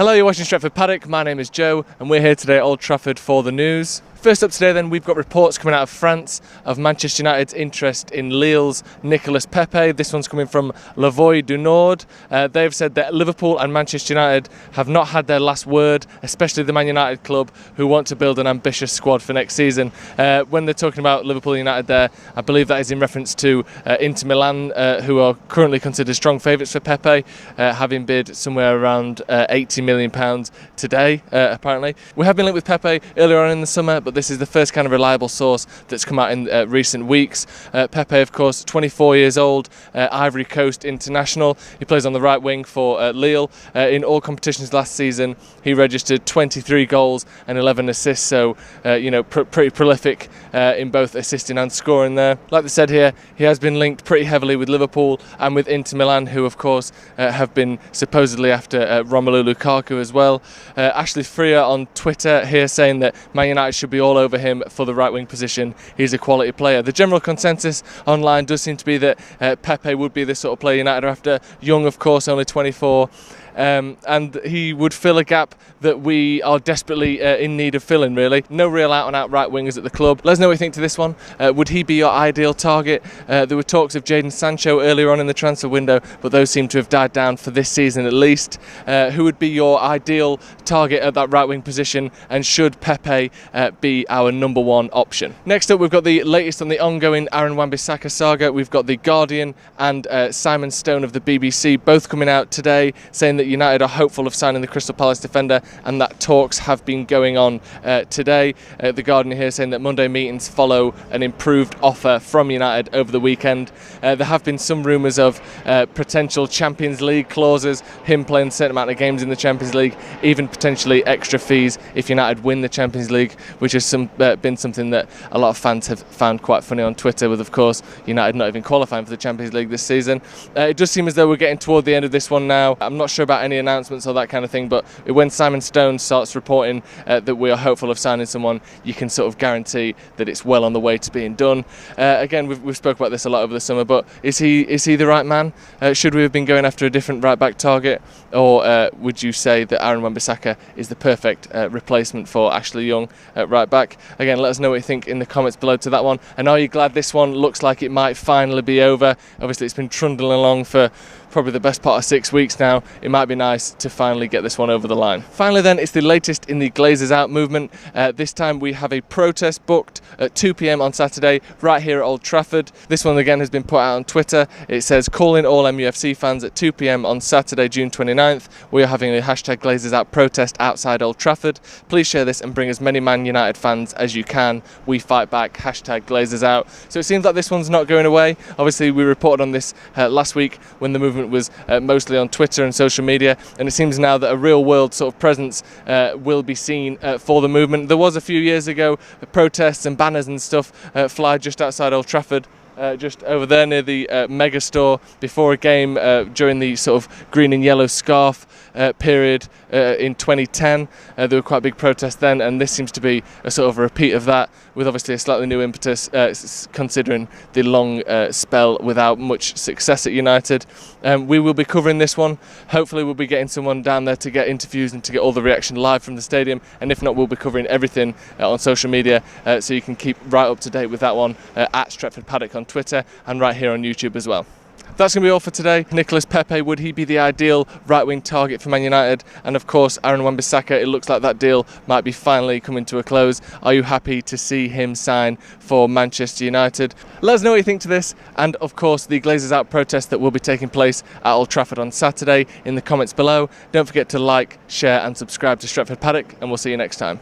Hello, you're watching Stretford Paddock. My name is Joe and we're here today at Old Trafford for the news. First up today then, we've got reports coming out of France of Manchester United's interest in Lille's Nicolas Pepe. This one's coming from La Voix du Nord. They've said that Liverpool and Manchester United have not had their last word, especially the Man United club, who want to build an ambitious squad for next season. When they're talking about Liverpool and United there, I believe that is in reference to Inter Milan, who are currently considered strong favourites for Pepe, having bid somewhere around £80 million today, apparently. We have been linked with Pepe earlier on in the summer, but this is the first kind of reliable source that's come out in recent weeks. Pepe, of course, 24 years old, Ivory Coast international. He plays on the right wing for Lille. In all competitions last season, he registered 23 goals and 11 assists, so pretty prolific in both assisting and scoring there. Like they said here, he has been linked pretty heavily with Liverpool and with Inter Milan, who of course have been supposedly after Romelu Lukaku as well. Ashley Freer on Twitter here saying that Man United should be all over him for the right wing position. He's a quality player. The general consensus online does seem to be that Pepe would be the sort of player United are after. Young, of course, only 24. And he would fill a gap that we are desperately in need of filling, really. No real out-and-out right wingers at the club. Let us know what you think to this one. Would he be your ideal target? There were talks of Jadon Sancho earlier on in the transfer window, but those seem to have died down for this season at least. Who would be your ideal target at that right wing position, and should Pepe be our number one option? Next up, we've got the latest on the ongoing Wan-BasakA saga. We've got The Guardian and Simon Stone of the BBC both coming out today saying that United are hopeful of signing the Crystal Palace defender, and that talks have been going on today. The Guardian here saying that Monday meetings follow an improved offer from United over the weekend. There have been some rumours of potential Champions League clauses, him playing a certain amount of games in the Champions League, even potentially extra fees if United win the Champions League, which has been something that a lot of fans have found quite funny on Twitter, with of course United not even qualifying for the Champions League this season. It does seem as though we're getting toward the end of this one now. I'm not sure about any announcements or that kind of thing, but when Simon Stone starts reporting that we are hopeful of signing someone, you can sort of guarantee that it's well on the way to being done. Again, we've spoke about this a lot over the summer, but is he the right man? Should we have been going after a different right back target, or would you say that Wan-BasakA is the perfect replacement for Ashley Young at right back? Again, let us know what you think in the comments below to that one, and are you glad this one looks like it might finally be over? Obviously it's been trundling along for probably the best part of 6 weeks now. It might be nice to finally get this one over the line. Finally then, it's the latest in the Glazers Out movement. This time we have a protest booked at 2 p.m. on Saturday right here at Old Trafford. This one again has been put out on Twitter. It says, calling all MUFC fans at 2 p.m. on Saturday, June 29th. We are having a hashtag Glazers Out protest outside Old Trafford. Please share this and bring as many Man United fans as you can. We fight back, hashtag Glazers Out. So it seems like this one's not going away. Obviously we reported on this last week when the movement was mostly on Twitter and social media, and it seems now that a real world sort of presence will be seen for the movement. There was a few years ago protests and banners and stuff fly just outside Old Trafford, just over there near the mega store before a game during the sort of green and yellow scarf period in 2010. There were quite big protests then, and this seems to be a sort of a repeat of that, with obviously a slightly new impetus considering the long spell without much success at United. We will be covering this one. Hopefully we'll be getting someone down there to get interviews and to get all the reaction live from the stadium, and if not, we'll be covering everything on social media, so you can keep right up to date with that one at Stretford Paddock on Twitter and right here on YouTube as well. That's going to be all for today. Nicolas Pepe, would he be the ideal right-wing target for Man United? And of course, Wan-BasakA, it looks like that deal might be finally coming to a close. Are you happy to see him sign for Manchester United? Let us know what you think to this, and of course the Glazers Out protest that will be taking place at Old Trafford on Saturday in the comments below. Don't forget to like, share and subscribe to Stretford Paddock, and we'll see you next time.